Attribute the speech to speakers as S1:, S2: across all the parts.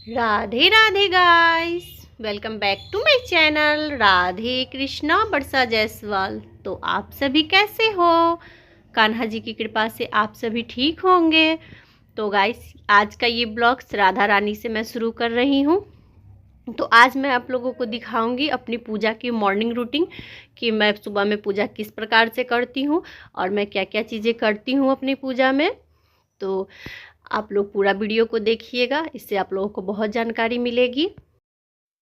S1: Radhe Radhe guys, welcome back to my channel Radhe Krishna Barsa Jaiswal. तो आप सभी कैसे हो? कान्हा जी की कृपा से आप सभी ठीक होंगे। तो गाइस, आज का ये ब्लॉग्स राधा रानी से मैं शुरू कर रही हूँ। तो आज मैं आप लोगों को दिखाऊंगी अपनी पूजा की मॉर्निंग रूटीन कि मैं सुबह में पूजा किस प्रकार से करती हूँ और मैं क्या क्या चीज़ें करती हूँ अपनी पूजा में। तो आप लोग पूरा वीडियो को देखिएगा, इससे आप लोगों को बहुत जानकारी मिलेगी।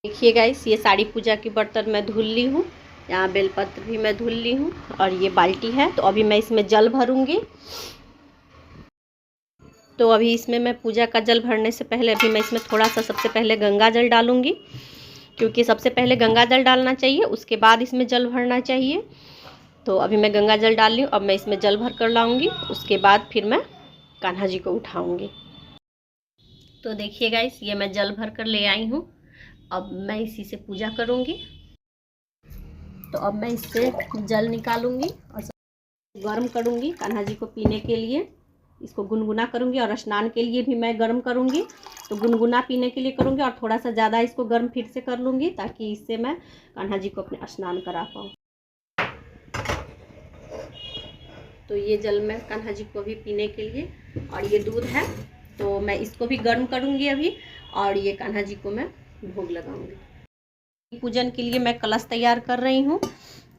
S1: देखिए गाइस, ये साड़ी पूजा के बर्तन मैं धुल ली हूँ, यहाँ बेलपत्र भी मैं धुल ली हूँ और ये बाल्टी है। तो अभी मैं इसमें जल भरूंगी। तो अभी इसमें मैं पूजा का जल भरने से पहले अभी मैं इसमें थोड़ा सा सबसे पहले गंगा जल डालूंगी, क्योंकि सबसे पहले गंगा जल डालना चाहिए, उसके बाद इसमें जल भरना चाहिए। तो अभी मैं गंगा जल डाल ली हूँ। अब मैं इसमें जल भर कर लाऊंगी, उसके बाद फिर मैं कान्हा जी को उठाऊंगी। तो देखिए गाइस, ये मैं जल भर कर ले आई हूँ। अब मैं इसी से पूजा करूँगी। तो अब मैं इससे जल निकालूंगी और गर्म करूँगी कान्हा जी को पीने के लिए। इसको गुनगुना करूँगी और स्नान के लिए भी मैं गर्म करूँगी। तो गुनगुना पीने के लिए करूँगी और थोड़ा सा ज़्यादा इसको गर्म फिर से कर लूँगी, ताकि इससे मैं कान्हा जी को अपने स्नान करा पाऊँ। तो ये जल मैं कान्हा जी को भी पीने के लिए, और ये दूध है तो मैं इसको भी गर्म करूँगी अभी, और ये कान्हा जी को मैं भोग लगाऊंगी। पूजन के लिए मैं कलश तैयार कर रही हूँ।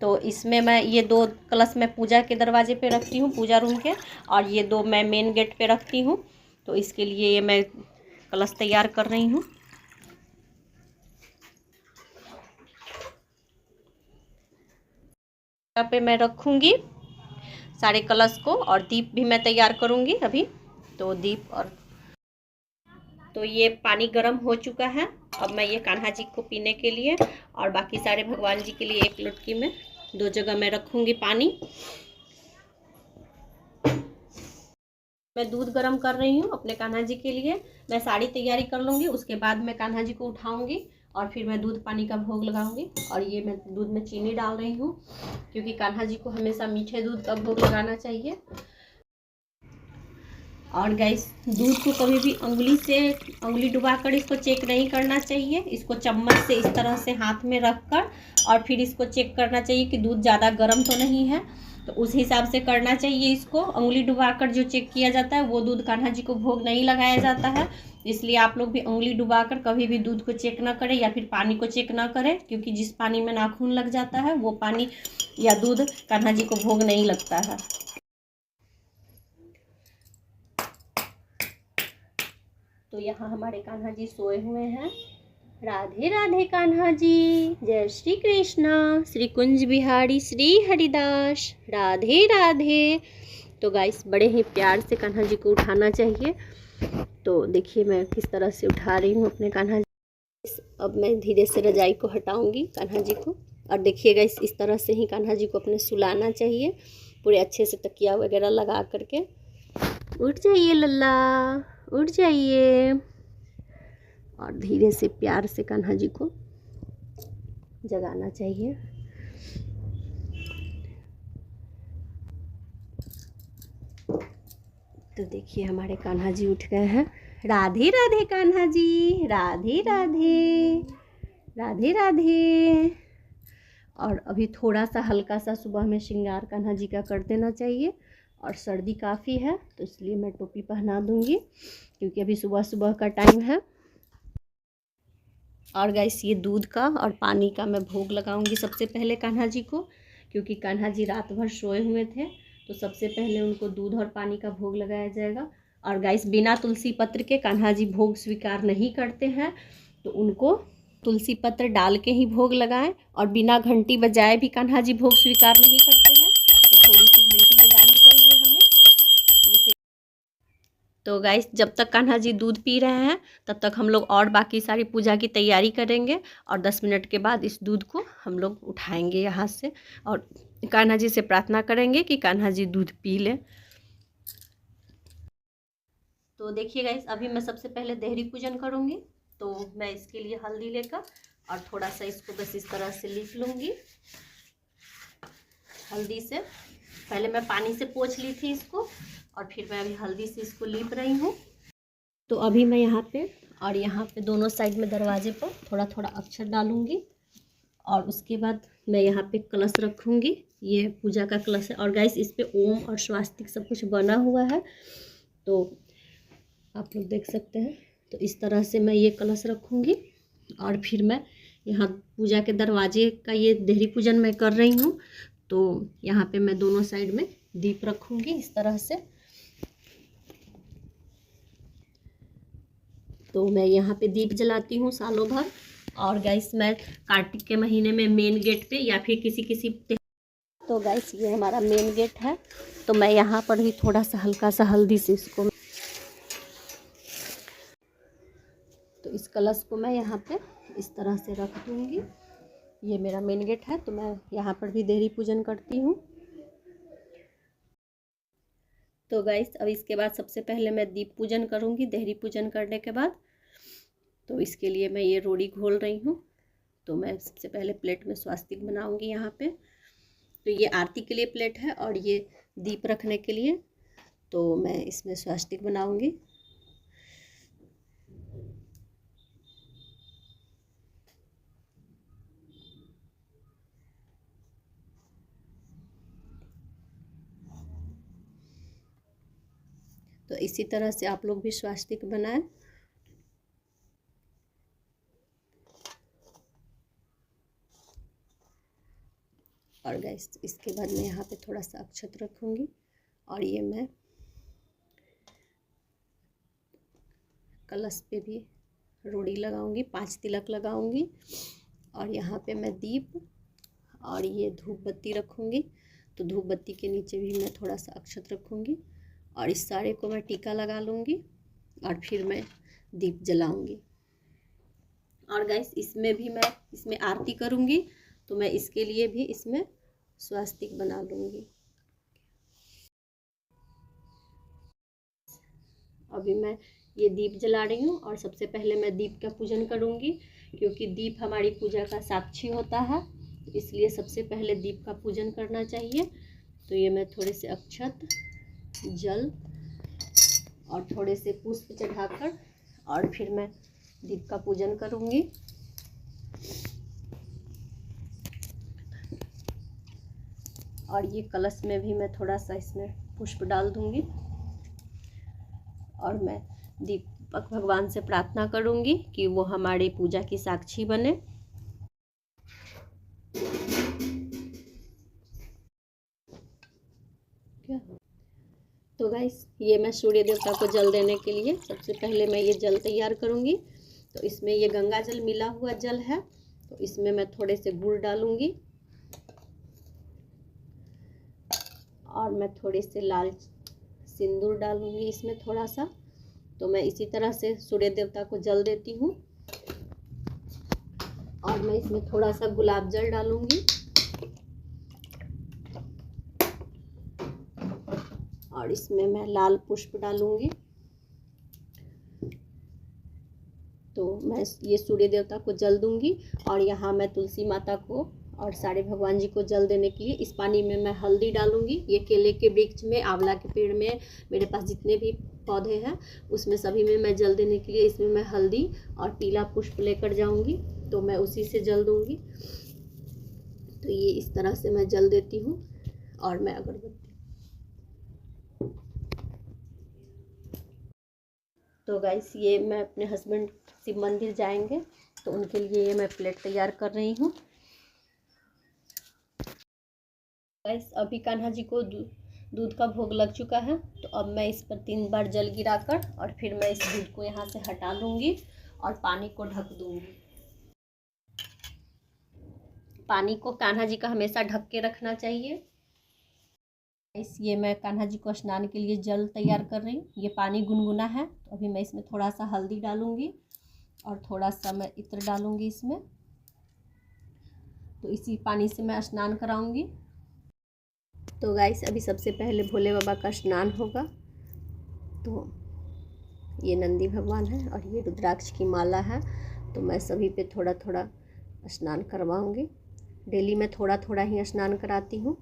S1: तो इसमें मैं ये 2 कलश मैं पूजा के दरवाजे पे रखती हूँ, पूजा रूम के, और ये 2 मैं मेन गेट पे रखती हूँ। तो इसके लिए ये मैं कलश तैयार कर रही हूँ। यहाँ पे मैं रखूँगी सारे कलश को, और दीप भी मैं तैयार करूँगी अभी। तो दीप और तो ये पानी गर्म हो चुका है। अब मैं ये कान्हा जी को पीने के लिए और बाकी सारे भगवान जी के लिए एक लोटकी में 2 जगह मैं रखूँगी पानी। मैं दूध गर्म कर रही हूँ अपने कान्हा जी के लिए। मैं सारी तैयारी कर लूँगी, उसके बाद मैं कान्हा जी को उठाऊँगी और फिर मैं दूध पानी का भोग लगाऊँगी। और ये मैं दूध में चीनी डाल रही हूँ, क्योंकि कान्हा जी को हमेशा मीठे दूध का भोग लगाना चाहिए। और गैस, दूध को कभी भी उंगली डुबाकर इसको चेक नहीं करना चाहिए। इसको चम्मच से इस तरह से हाथ में रखकर और फिर इसको चेक करना चाहिए कि दूध ज़्यादा गर्म तो नहीं है। तो उस हिसाब से करना चाहिए। इसको उंगली डुबाकर जो चेक किया जाता है वो दूध कान्हा जी को भोग नहीं लगाया जाता है। इसलिए आप लोग भी उंगली डुबाकर कभी भी दूध को चेक ना करें या फिर पानी को चेक ना करें, क्योंकि जिस पानी में नाखून लग जाता है वो पानी या दूध कान्हा जी को भोग नहीं लगता है। तो यहाँ हमारे कान्हा जी सोए हुए हैं। राधे राधे कान्हा जी, जय श्री कृष्णा, श्री कुंज बिहारी श्री हरिदास, राधे राधे। तो गाइस, बड़े ही प्यार से कान्हा जी को उठाना चाहिए। तो देखिए मैं किस तरह से उठा रही हूँ अपने कान्हा जी। अब मैं धीरे से रजाई को हटाऊंगी कान्हा जी को, और देखिएगा इस तरह से ही कान्हा जी को अपने सुलाना चाहिए, पूरे अच्छे से तकिया वगैरह लगा करके। उठ जाइए लल्ला, उठ जाइए। और धीरे से प्यार से कान्हा जी को जगाना चाहिए। तो देखिए हमारे कान्हा जी उठ गए हैं। राधे राधे कान्हा जी, राधे राधे, राधे राधे। और अभी थोड़ा सा हल्का सा सुबह में श्रृंगार कान्हा जी का कर देना चाहिए। और सर्दी काफ़ी है तो इसलिए मैं टोपी पहना दूंगी, क्योंकि अभी सुबह सुबह का टाइम है। और गाइस, ये दूध का और पानी का मैं भोग लगाऊंगी सबसे पहले कान्हा जी को, क्योंकि कान्हा जी रात भर सोए हुए थे। तो सबसे पहले उनको दूध और पानी का भोग लगाया जाएगा। और गाइस, बिना तुलसी पत्र के कान्हा जी भोग स्वीकार नहीं करते हैं, तो उनको तुलसी पत्र डाल के ही भोग लगाएं। और बिना घंटी बजाए भी कान्हा जी भोग स्वीकार नहीं करते हैं, तो थोड़ी सी घंटी बजानी चाहिए हमें, जिससे। तो गाइस, जब तक कान्हा जी दूध पी रहे हैं तब तक हम लोग और बाकी सारी पूजा की तैयारी करेंगे, और 10 मिनट के बाद इस दूध को हम लोग उठाएंगे यहाँ से और कान्हा जी से प्रार्थना करेंगे कि कान्हा जी दूध पी लें। तो देखिए गाइस, अभी मैं सबसे पहले देहरी पूजन करूँगी। तो मैं इसके लिए हल्दी लेकर और थोड़ा सा इसको बस इस तरह से लीप लूँगी हल्दी से। पहले मैं पानी से पोंछ ली थी इसको, और फिर मैं अभी हल्दी से इसको लीप रही हूँ। तो अभी मैं यहाँ पे और यहाँ पे दोनों साइड में दरवाजे पर थोड़ा थोड़ा अक्षर डालूँगी। और उसके बाद मैं यहाँ पे कलश रखूँगी। ये पूजा का कलश है और गाइस इस पे ओम और स्वास्तिक सब कुछ बना हुआ है, तो आप लोग देख सकते हैं। तो इस तरह से मैं ये कलश रखूँगी। और फिर मैं यहाँ पूजा के दरवाजे का ये देहरी पूजन मैं कर रही हूँ, तो यहाँ पे मैं दोनों साइड में दीप रखूँगी इस तरह से। तो मैं यहाँ पे दीप जलाती हूँ सालों भर। और गाइस मैं कार्तिक के महीने में मेन गेट पे या फिर किसी तो गाइस ये हमारा मेन गेट है, तो मैं यहाँ पर भी थोड़ा सा हल्का सा हल्दी से इसको, तो इस कलश को मैं यहाँ पे इस तरह से रख दूँगी। ये मेरा मेन गेट है, तो मैं यहाँ पर भी देहरी पूजन करती हूँ। तो गाइस अब इसके बाद सबसे पहले मैं दीप पूजन करूँगी देहरी पूजन करने के बाद। तो इसके लिए मैं ये रोड़ी घोल रही हूँ। तो मैं सबसे पहले प्लेट में स्वास्तिक बनाऊँगी यहाँ पे। तो ये आरती के लिए प्लेट है और ये दीप रखने के लिए, तो मैं इसमें स्वास्तिक बनाऊँगी। तो इसी तरह से आप लोग भी स्वास्तिक बनाएं। और गाइस इसके बाद मैं यहाँ पे थोड़ा सा अक्षत रखूँगी और ये मैं कलश पे भी रोड़ी लगाऊंगी, 5 तिलक लगाऊंगी। और यहाँ पे मैं दीप और ये धूप बत्ती रखूँगी। तो धूप बत्ती के नीचे भी मैं थोड़ा सा अक्षत रखूँगी और इस सारे को मैं टीका लगा लूँगी और फिर मैं दीप जलाऊँगी। और गाइस इसमें भी मैं इसमें आरती करूँगी, तो मैं इसके लिए भी इसमें स्वास्तिक बना लूँगी। अभी मैं ये दीप जला रही हूँ और सबसे पहले मैं दीप का पूजन करूँगी, क्योंकि दीप हमारी पूजा का साक्षी होता है, तो इसलिए सबसे पहले दीप का पूजन करना चाहिए। तो ये मैं थोड़े से अक्षत, जल और थोड़े से पुष्प चढ़ाकर और फिर मैं दीप का पूजन करूँगी। और ये कलश में भी मैं थोड़ा सा इसमें पुष्प डाल दूँगी और मैं दीपक भगवान से प्रार्थना करूँगी कि वो हमारी पूजा की साक्षी बने। तो गाइस ये मैं सूर्य देवता को जल देने के लिए सबसे पहले मैं ये जल तैयार करूँगी। तो इसमें ये गंगा जल मिला हुआ जल है, तो इसमें मैं थोड़े से गुड़ डालूँगी और मैं थोड़े से लाल सिंदूर डालूँगी इसमें थोड़ा सा। तो मैं इसी तरह से सूर्य देवता को जल देती हूँ और मैं इसमें थोड़ा सा गुलाब जल डालूँगी और इसमें मैं लाल पुष्प डालूँगी। तो मैं ये सूर्य देवता को जल दूँगी और यहाँ मैं तुलसी माता को और सारे भगवान जी को जल देने के लिए इस पानी में मैं हल्दी डालूँगी। ये केले के वृक्ष में, आंवला के पेड़ में, मेरे पास जितने भी पौधे हैं उसमें सभी में मैं जल देने के लिए इसमें मैं हल्दी और पीला पुष्प लेकर जाऊँगी, तो मैं उसी से जल दूँगी। तो ये इस तरह से मैं जल देती हूँ और मैं अगरबत्ती। तो गाइस ये मैं अपने हस्बैंड शिव मंदिर जाएंगे, तो उनके लिए ये मैं प्लेट तैयार कर रही हूँ। गाइस अभी कान्हा जी को दूध का भोग लग चुका है, तो अब मैं इस पर 3 बार जल गिराकर और फिर मैं इस दूध को यहाँ से हटा लूँगी और पानी को ढक दूँगी। पानी को कान्हा जी का हमेशा ढक के रखना चाहिए। ये मैं कान्हा जी को स्नान के लिए जल तैयार कर रही हूँ। ये पानी गुनगुना है, तो अभी मैं इसमें थोड़ा सा हल्दी डालूँगी और थोड़ा सा मैं इत्र डालूँगी इसमें। तो इसी पानी से मैं स्नान कराऊँगी। तो गाइस अभी सबसे पहले भोले बाबा का स्नान होगा। तो ये नंदी भगवान है और ये रुद्राक्ष की माला है, तो मैं सभी पे थोड़ा थोड़ा स्नान करवाऊँगी। डेली मैं थोड़ा थोड़ा ही स्नान कराती हूँ।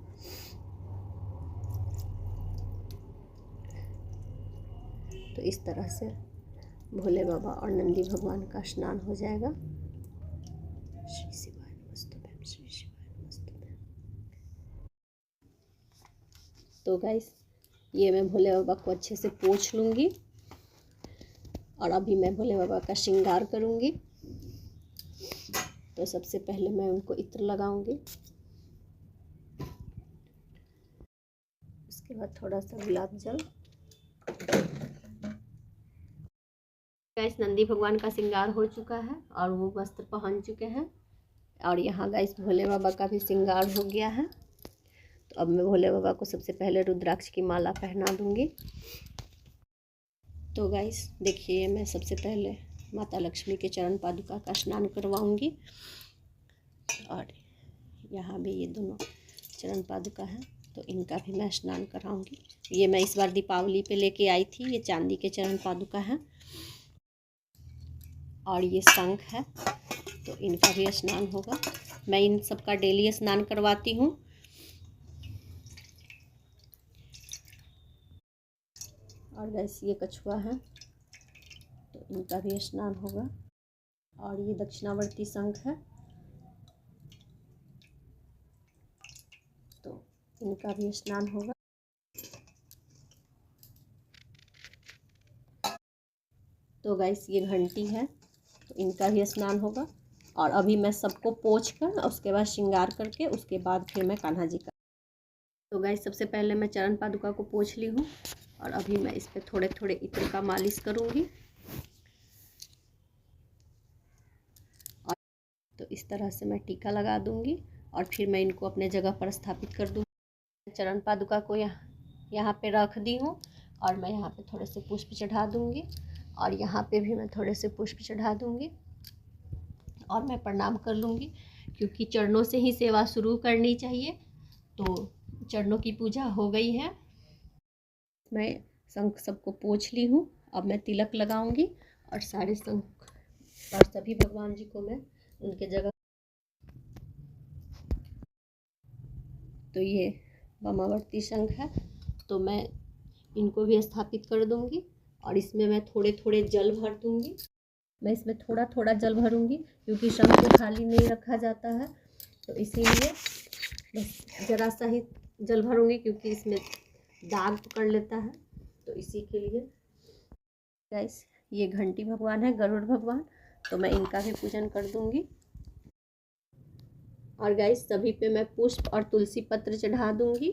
S1: तो इस तरह से भोले बाबा और नंदी भगवान का स्नान हो जाएगा। श्री शिवाय नमस्तुभ्यं, श्री शिवाय नमस्तुभ्यं। तो गाइस ये मैं भोले बाबा को अच्छे से पोंछ लूँगी और अभी मैं भोले बाबा का श्रृंगार करूँगी। तो सबसे पहले मैं उनको इत्र लगाऊंगी, उसके बाद थोड़ा सा गुलाब जल। गाइस नंदी भगवान का श्रृंगार हो चुका है और वो वस्त्र पहन चुके हैं और यहाँ गाइस भोले बाबा का भी श्रृंगार हो गया है। तो अब मैं भोले बाबा को सबसे पहले रुद्राक्ष की माला पहना दूंगी। तो गाइस देखिए मैं सबसे पहले माता लक्ष्मी के चरण पादुका का स्नान करवाऊंगी और यहाँ भी ये दोनों चरण पादुका है तो इनका भी मैं स्नान कराऊंगी। ये मैं इस बार दीपावली पे लेके आई थी, ये चांदी के चरण पादुका है और ये शंख है तो इनका भी स्नान होगा। मैं इन सब का डेली स्नान करवाती हूँ। और वैसे ये कछुआ है तो इनका भी स्नान होगा और ये दक्षिणावर्ती शंख है तो इनका भी स्नान होगा। तो गाइस ये घंटी है तो इनका भी स्नान होगा और अभी मैं सबको पोंछ कर उसके बाद श्रृंगार करके उसके बाद फिर मैं कान्हा जी का। तो गाइस सबसे पहले मैं चरण पादुका को पोंछ ली हूँ और अभी मैं इस पर थोड़े थोड़े इत्र का मालिश करूँगी और तो इस तरह से मैं टीका लगा दूँगी और फिर मैं इनको अपने जगह पर स्थापित कर दूँगी। चरण पादुका को यहाँ पे रख दी हूँ और मैं यहाँ पे थोड़े से पुष्प चढ़ा दूँगी और यहाँ पे भी मैं थोड़े से पुष्प चढ़ा दूँगी और मैं प्रणाम कर लूँगी क्योंकि चरणों से ही सेवा शुरू करनी चाहिए। तो चरणों की पूजा हो गई है। मैं शंख सबको पोंछ ली हूँ। अब मैं तिलक लगाऊंगी और सारे शंख और सभी भगवान जी को मैं उनके जगह। तो ये वामावर्ती शंख है तो मैं इनको भी स्थापित कर दूंगी और इसमें मैं थोड़े थोड़े जल भर दूंगी। मैं इसमें थोड़ा थोड़ा जल भरूंगी क्योंकि शंख को खाली नहीं रखा जाता है तो इसीलिए बस ज़रा सा ही जल भरूंगी क्योंकि इसमें दाग पकड़ लेता है तो इसी के लिए। गाइस ये घंटी भगवान है, गरुड़ भगवान, तो मैं इनका भी पूजन कर दूंगी। और गाइस सभी पे मैं पुष्प और तुलसी पत्र चढ़ा दूंगी।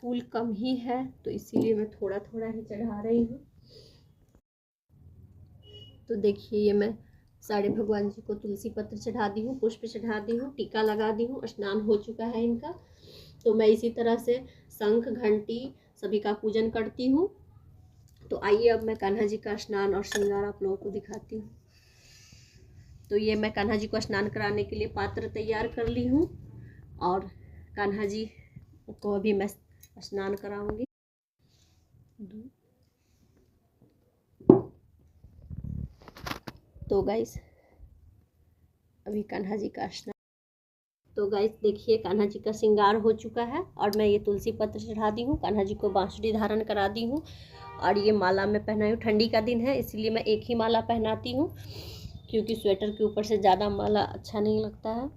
S1: फूल कम ही है तो इसीलिए मैं थोड़ा थोड़ा ही चढ़ा रही हूँ। तो देखिए ये मैं सारे भगवान जी को तुलसी पत्र चढ़ा दी हूँ, पुष्प चढ़ा दी हूँ, टीका लगा दी हूँ, स्नान हो चुका है इनका। तो मैं इसी तरह से शंख घंटी सभी का पूजन करती हूँ। तो आइए अब मैं कान्हा जी का स्नान और श्रृंगार आप लोगों को दिखाती हूँ। तो ये मैं कान्हा जी को स्नान कराने के लिए पात्र तैयार कर ली हूँ और कान्हा जी को अभी मैं स्नान कराऊंगी। तो गाइस अभी कान्हा जी का स्नान। तो गाइस देखिए कान्हा जी का श्रृंगार हो चुका है और मैं ये तुलसी पत्र चढ़ा दी हूँ, कान्हा जी को बांसुरी धारण करा दी हूँ और ये माला मैं पहनाई हूँ। ठंडी का दिन है इसलिए मैं एक ही माला पहनाती हूँ क्योंकि स्वेटर के ऊपर से ज़्यादा माला अच्छा नहीं लगता है।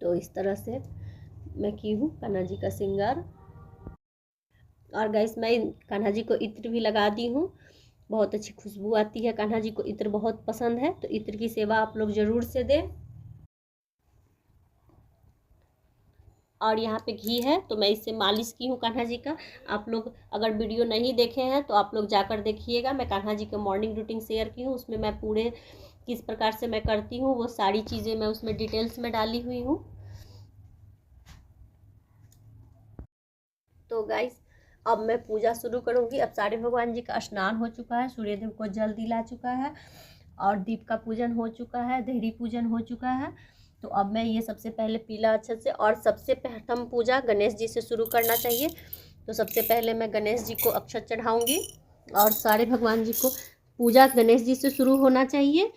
S1: तो इस तरह से मैं की हूँ कान्हा जी का श्रृंगार। और गाइस मैं कान्हा जी को इत्र भी लगा दी हूँ, बहुत अच्छी खुशबू आती है। कान्हा जी को इत्र बहुत पसंद है तो इत्र की सेवा आप लोग ज़रूर से दें। और यहाँ पे घी है तो मैं इससे मालिश की हूँ कान्हा जी का। आप लोग अगर वीडियो नहीं देखे हैं तो आप लोग जाकर देखिएगा। मैं कान्हा जी का मॉर्निंग रूटीन शेयर की हूँ, उसमें मैं पूरे किस प्रकार से मैं करती हूँ वो सारी चीज़ें मैं उसमें डिटेल्स में डाली हुई हूँ। तो गाइस अब मैं पूजा शुरू करूँगी। अब सारे भगवान जी का स्नान हो चुका है, सूर्यदेव को जल दिला चुका है और दीप का पूजन हो चुका है, देहरी पूजन हो चुका है। तो अब मैं ये सबसे पहले पीला अक्षत से और सबसे प्रथम पूजा गणेश जी से शुरू करना चाहिए। तो सबसे पहले मैं गणेश जी को अक्षत चढ़ाऊँगी और सारे भगवान जी को पूजा गणेश जी से शुरू होना चाहिए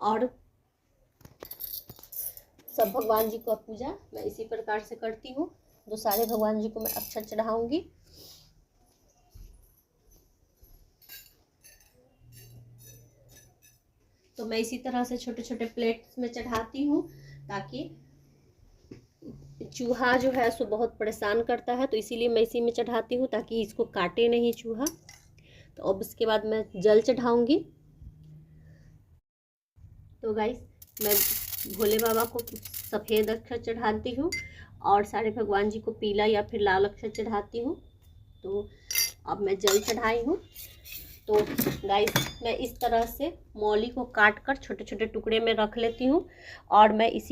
S1: और सब भगवान जी को पूजा मैं इसी प्रकार से करती हूँ। तो सारे भगवान जी को मैं अक्षत चढ़ाऊँगी। तो मैं इसी तरह से छोटे छोटे प्लेट्स में चढ़ाती हूँ, ताकि चूहा जो है सो बहुत परेशान करता है, तो इसीलिए मैं इसी में चढ़ाती हूँ ताकि इसको काटे नहीं चूहा। तो अब इसके बाद मैं जल चढ़ाऊँगी। तो गाइस, मैं भोले बाबा को सफ़ेद अक्षर चढ़ाती हूँ और सारे भगवान जी को पीला या फिर लाल अक्षर चढ़ाती हूँ। तो अब मैं जल चढ़ाई हूँ। तो गाइस, मैं इस तरह से मौली को काट कर छोटे छोटे टुकड़े में रख लेती हूँ और मैं इस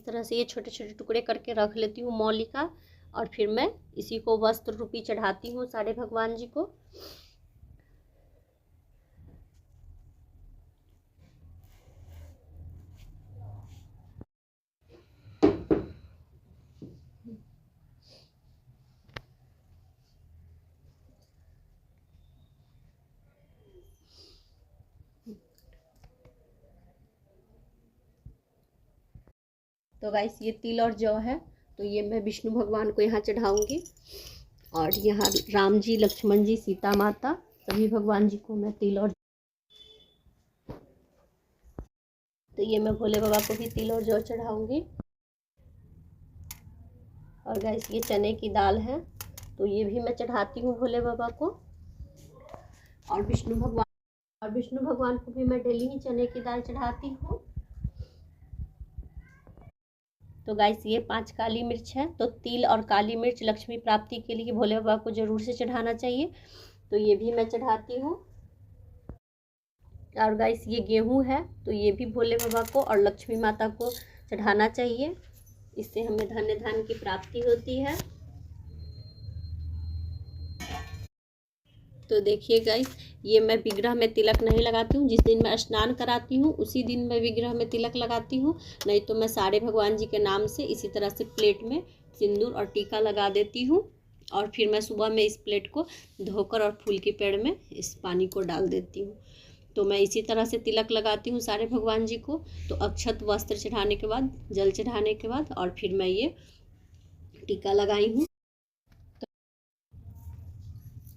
S1: तरह से ये छोटे छोटे टुकड़े करके रख लेती हूँ मौली का, और फिर मैं इसी को वस्त्र रूपी चढ़ाती हूँ सारे भगवान जी को। तो गाइस, ये तिल और जौ है, तो ये मैं विष्णु भगवान को यहाँ चढ़ाऊँगी, और यहाँ राम जी, लक्ष्मण जी, सीता माता, सभी भगवान जी को मैं तिल और, तो ये मैं भोले बाबा को भी तिल और जौ चढ़ाऊँगी। और गाइस, ये चने की दाल है, तो ये भी मैं चढ़ाती हूँ भोले बाबा को। और विष्णु भगवान को भी मैं डेली ही चने की दाल चढ़ाती हूँ। तो गाइस, ये 5 काली मिर्च है, तो तिल और काली मिर्च लक्ष्मी प्राप्ति के लिए भोले बाबा को ज़रूर से चढ़ाना चाहिए, तो ये भी मैं चढ़ाती हूँ। और गाइस, ये गेहूं है, तो ये भी भोले बाबा को और लक्ष्मी माता को चढ़ाना चाहिए, इससे हमें धन्य धान्य की प्राप्ति होती है। तो देखिए गाइस, ये मैं विग्रह में तिलक नहीं लगाती हूँ। जिस दिन मैं स्नान कराती हूँ उसी दिन मैं विग्रह में तिलक लगाती हूँ, नहीं तो मैं सारे भगवान जी के नाम से इसी तरह से प्लेट में सिंदूर और टीका लगा देती हूँ, और फिर मैं सुबह में इस प्लेट को धोकर और फूल के पेड़ में इस पानी को डाल देती हूँ। तो मैं इसी तरह से तिलक लगाती हूँ सारे भगवान जी को। तो अक्षत वस्त्र चढ़ाने के बाद, जल चढ़ाने के बाद, और फिर मैं ये टीका लगाई हूँ।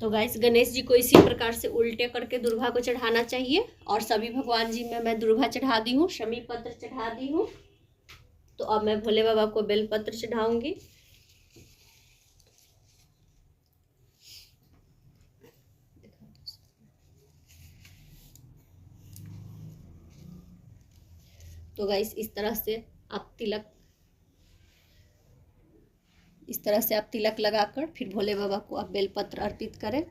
S1: तो गाइस, गणेश जी को इसी प्रकार से उल्टे करके दुर्गा को चढ़ाना चाहिए, और सभी भगवान जी में मैं दुर्गा चढ़ा दी हूँ, शमी पत्र चढ़ा दी हूँ। तो अब मैं भोले बाबा को बेलपत्र चढ़ाऊंगी। तो गाइस, इस तरह से आप तिलक लगाकर फिर भोले बाबा को आप बेलपत्र अर्पित करें।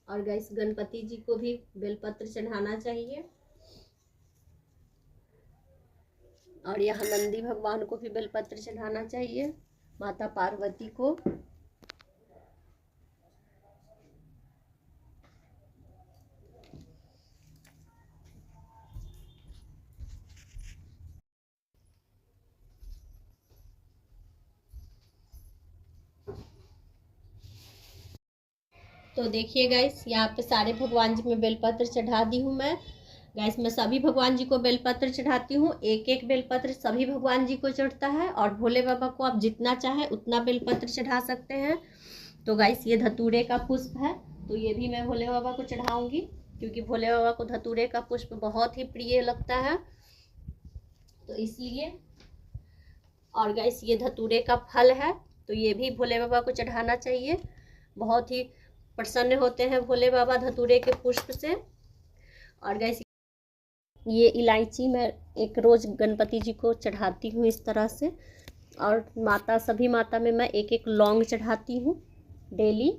S1: और गाइस, गणपति जी को भी बेलपत्र चढ़ाना चाहिए, और यहाँ नंदी भगवान को भी बेलपत्र चढ़ाना चाहिए, माता पार्वती को। तो देखिए गाइस, यहाँ पे सारे भगवान जी में बेलपत्र चढ़ा दी हूँ मैं। गाइस, मैं सभी भगवान जी को बेलपत्र चढ़ाती हूँ, एक एक बेलपत्र सभी भगवान जी को चढ़ता है, और भोले बाबा को आप जितना चाहे उतना बेलपत्र चढ़ा सकते हैं। तो गाइस, ये धतूरे का पुष्प है, तो ये भी मैं भोले बाबा को चढ़ाऊंगी, क्योंकि भोले बाबा को धतूरे का पुष्प बहुत ही प्रिय लगता है, तो इसलिए। और गाइस, ये धतूरे का फल है, तो ये भी भोले बाबा को चढ़ाना चाहिए, बहुत ही प्रसन्न होते हैं भोले बाबा धतूरे के पुष्प से। और गाइस, ये इलायची मैं एक रोज़ गणपति जी को चढ़ाती हूँ इस तरह से, और सभी माता में मैं एक एक लौंग चढ़ाती हूँ डेली।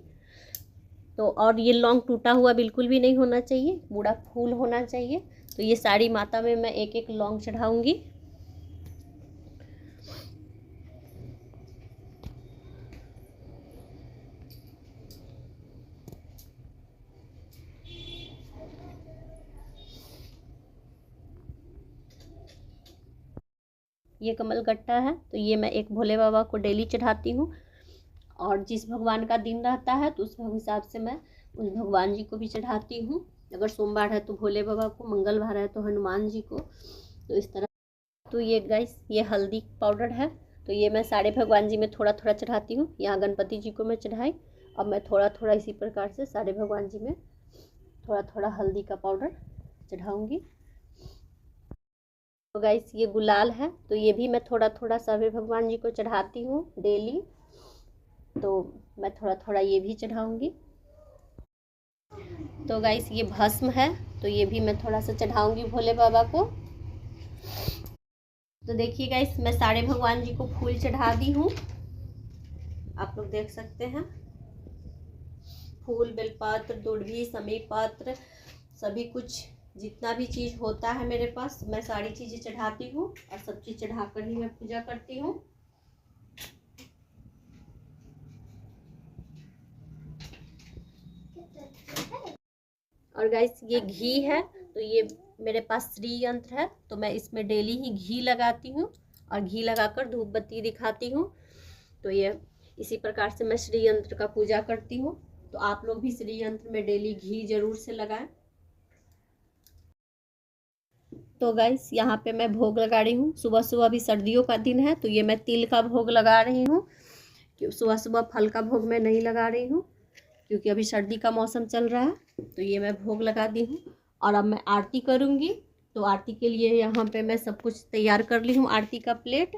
S1: तो और ये लौंग टूटा हुआ बिल्कुल भी नहीं होना चाहिए, पूरा फूल होना चाहिए। तो ये सारी माता में मैं एक एक लौंग चढ़ाऊँगी। ये कमल गट्टा है, तो ये मैं एक भोले बाबा को डेली चढ़ाती हूँ। और जिस भगवान का दिन रहता है तो उस हिसाब से मैं उस भगवान जी को भी चढ़ाती हूँ। अगर सोमवार है तो भोले बाबा को, मंगलवार है तो हनुमान जी को, तो इस तरह। तो ये गाइस, ये हल्दी पाउडर है, तो ये मैं सारे भगवान जी में थोड़ा थोड़ा चढ़ाती हूँ। यहाँ गणपति जी को मैं चढ़ाई, अब मैं थोड़ा थोड़ा इसी प्रकार से सारे भगवान जी में थोड़ा थोड़ा हल्दी का पाउडर चढ़ाऊँगी। तो गाइस, ये गुलाल है, तो ये भी मैं थोड़ा थोड़ा सभी भगवान जी को चढ़ाती हूँ डेली। तो मैं थोड़ा थोड़ा ये भी चढ़ाऊँगी। तो गाइस, ये भस्म है, तो ये भी मैं थोड़ा सा चढ़ाऊँगी भोले बाबा को। तो देखिए गाइस, मैं सारे भगवान जी को फूल चढ़ा दी हूँ, आप लोग देख सकते हैं। फूल, बेलपत्र, दुर्भी, समीप पत्र, सभी कुछ जितना भी चीज़ होता है मेरे पास, मैं सारी चीज़ें चढ़ाती हूँ और सब चीज़ चढ़ाकर ही मैं पूजा करती हूँ। और गाइस, ये घी है, तो ये मेरे पास श्री यंत्र है, तो मैं इसमें डेली ही घी लगाती हूँ और घी लगाकर धूप बत्ती दिखाती हूँ। तो ये इसी प्रकार से मैं श्री यंत्र का पूजा करती हूँ। तो आप लोग भी श्री यंत्र में डेली घी जरूर से लगाएं। तो गाइस, यहाँ पे मैं भोग लगा रही हूँ। सुबह सुबह, अभी सर्दियों का दिन है, तो ये मैं तिल का भोग लगा रही हूँ। कि सुबह सुबह फल का भोग मैं नहीं लगा रही हूँ, क्योंकि अभी सर्दी का मौसम चल रहा है। तो ये मैं भोग लगा दी हूँ और अब मैं आरती करूँगी। तो आरती के लिए यहाँ पे मैं सब कुछ तैयार कर ली हूँ। आरती का प्लेट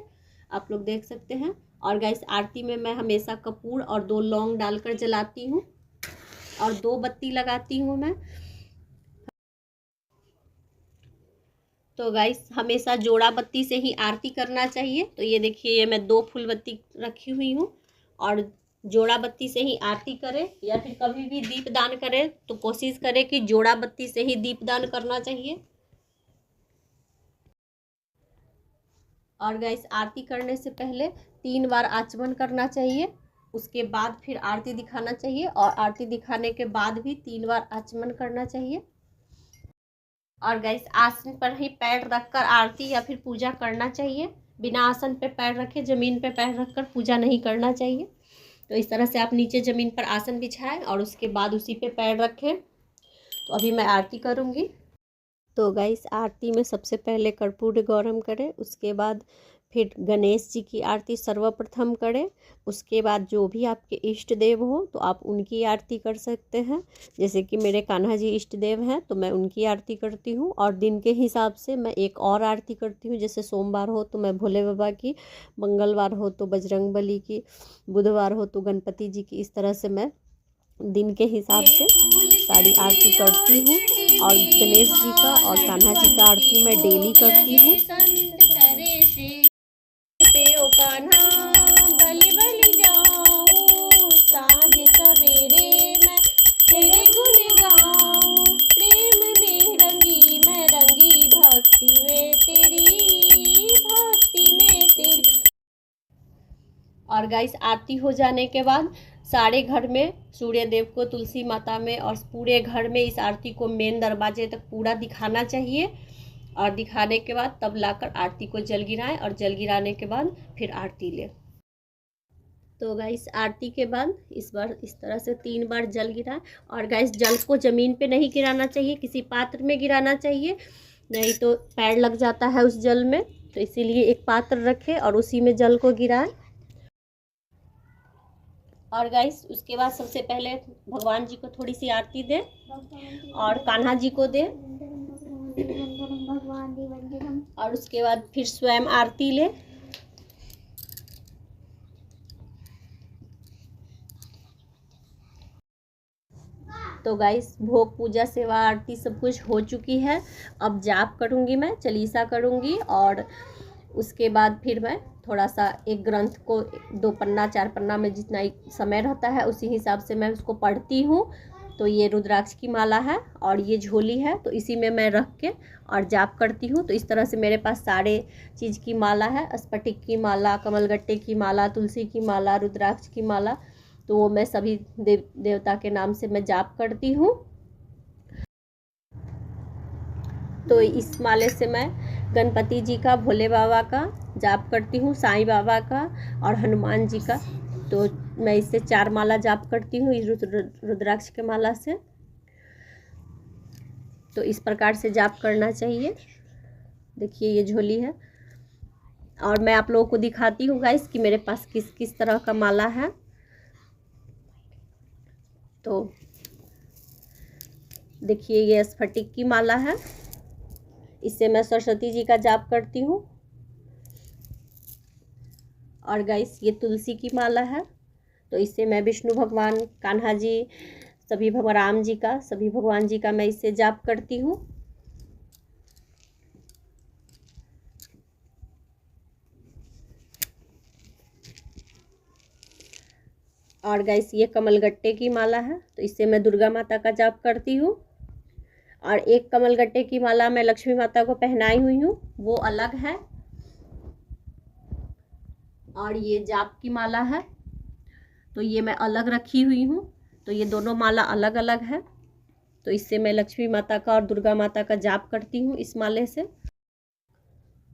S1: आप लोग देख सकते हैं। और गाइस, आरती में मैं हमेशा कपूर और 2 लौंग डालकर जलाती हूँ और 2 बत्ती लगाती हूँ मैं। तो गाइस, हमेशा जोड़ा बत्ती से ही आरती करना चाहिए। तो ये देखिए, ये मैं 2 फूल बत्ती रखी हुई हूँ और जोड़ा बत्ती से ही आरती करें, या फिर कभी भी दीप दान करें तो कोशिश करें कि जोड़ा बत्ती से ही दीप दान करना चाहिए। और गाइस, आरती करने से पहले 3 बार आचमन करना चाहिए, उसके बाद फिर आरती दिखाना चाहिए, और आरती दिखाने के बाद भी 3 बार आचमन करना चाहिए। और गाइस, आसन पर ही पैर रखकर आरती या फिर पूजा करना चाहिए। बिना आसन पे पैर रखे ज़मीन पे पैर रखकर पूजा नहीं करना चाहिए। तो इस तरह से आप नीचे ज़मीन पर आसन बिछाएं और उसके बाद उसी पे पैर रखें। तो अभी मैं आरती करूँगी। तो गाइस, आरती में सबसे पहले कर्पूर गौरम करें, उसके बाद फिर गणेश जी की आरती सर्वप्रथम करें। उसके बाद जो भी आपके इष्ट देव हो तो आप उनकी आरती कर सकते हैं। जैसे कि मेरे कान्हा जी इष्ट देव हैं, तो मैं उनकी आरती करती हूँ। और दिन के हिसाब से मैं एक और आरती करती हूँ। जैसे सोमवार हो तो मैं भोले बाबा की, मंगलवार हो तो बजरंगबली की, बुधवार हो तो गणपति जी की। इस तरह से मैं दिन के हिसाब से सारी आरती करती हूँ। और गणेश जी का और कान्हा जी का आरती मैं डेली करती हूँ। और गाइस, आरती हो जाने के बाद सारे घर में सूर्य देव को, तुलसी माता में और पूरे घर में इस आरती को मेन दरवाजे तक पूरा दिखाना चाहिए। और दिखाने के बाद तब लाकर आरती को जल गिराएं और जल गिराने के बाद फिर आरती लें। तो गाइस, आरती के बाद इस बार इस तरह से 3 बार जल गिराएं। और गाइस, जल को ज़मीन पे नहीं गिराना चाहिए, किसी पात्र में गिराना चाहिए, नहीं तो पैर लग जाता है उस जल में। तो इसीलिए एक पात्र रखें और उसी में जल को गिराएं। और गाइस, उसके बाद सबसे पहले भगवान जी को थोड़ी सी आरती दें और कान्हा जी को दें, और उसके बाद फिर स्वयं आरती लें। तो गाइस, भोग, पूजा, सेवा, आरती सब कुछ हो चुकी है। अब जाप करूँगी, मैं चालीसा करूँगी, और उसके बाद फिर मैं थोड़ा सा एक ग्रंथ को 2 पन्ना 4 पन्ना में जितना समय रहता है उसी हिसाब से मैं उसको पढ़ती हूँ। तो ये रुद्राक्ष की माला है और ये झोली है, तो इसी में मैं रख के और जाप करती हूँ। तो इस तरह से मेरे पास सारे चीज़ की माला है, स्फटिक की माला, कमलगट्टे की माला, तुलसी की माला, रुद्राक्ष की माला। तो वो मैं सभी देवता के नाम से मैं जाप करती हूँ। तो इस माले से मैं गणपति जी का, भोले बाबा का जाप करती हूँ, साईं बाबा का और हनुमान जी का। तो मैं इससे 4 माला जाप करती हूँ इस रुद्राक्ष के माला से। तो इस प्रकार से जाप करना चाहिए। देखिए ये झोली है और मैं आप लोगों को दिखाती हूँ गाइस कि मेरे पास किस किस तरह का माला है। तो देखिए ये स्फटिक की माला है, इससे मैं सरस्वती जी का जाप करती हूँ। और गाइस ये तुलसी की माला है, तो इससे मैं विष्णु भगवान, कान्हा जी, सभी भगवान, राम जी का, सभी भगवान जी का मैं इससे जाप करती हूँ। और गाइस ये कमलगट्टे की माला है, तो इससे मैं दुर्गा माता का जाप करती हूँ। और एक कमलगट्टे की माला मैं लक्ष्मी माता को पहनाई हुई हूँ, वो अलग है। और ये जाप की माला है, तो ये मैं अलग रखी हुई हूँ। तो ये दोनों माला अलग अलग है। तो इससे मैं लक्ष्मी माता का और दुर्गा माता का जाप करती हूँ इस माले से।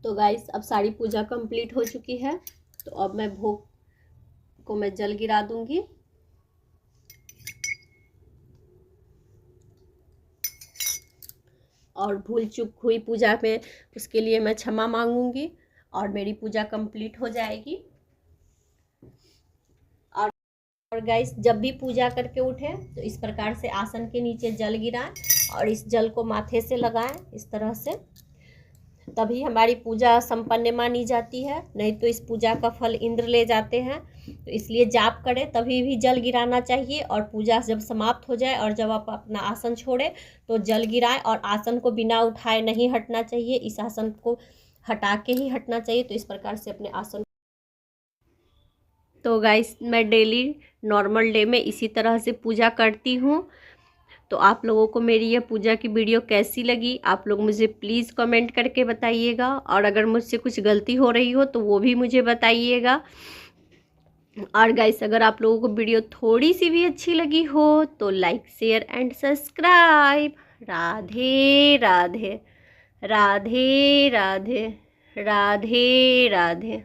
S1: तो गाइस अब सारी पूजा कंप्लीट हो चुकी है, तो अब मैं भोग को मैं जल गिरा दूंगी। और भूल चूक हुई पूजा में उसके लिए मैं क्षमा मांगूंगी और मेरी पूजा कंप्लीट हो जाएगी। और गाइस जब भी पूजा करके उठे तो इस प्रकार से आसन के नीचे जल गिराएं और इस जल को माथे से लगाएं इस तरह से, तभी हमारी पूजा संपन्न मानी जाती है। नहीं तो इस पूजा का फल इंद्र ले जाते हैं। तो इसलिए जाप करें तभी भी जल गिराना चाहिए। और पूजा जब समाप्त हो जाए और जब आप अपना आसन छोड़ें तो जल गिराएं और आसन को बिना उठाए नहीं हटना चाहिए, इस आसन को हटा के ही हटना चाहिए। तो इस प्रकार से अपने आसन। तो गाइस मैं डेली नॉर्मल डे में इसी तरह से पूजा करती हूँ। तो आप लोगों को मेरी यह पूजा की वीडियो कैसी लगी, आप लोग मुझे प्लीज़ कमेंट करके बताइएगा। और अगर मुझसे कुछ गलती हो रही हो तो वो भी मुझे बताइएगा। और गाइस अगर आप लोगों को वीडियो थोड़ी सी भी अच्छी लगी हो तो like, share and subscribe. Radhe Radhe, Radhe Radhe, Radhe Radhe.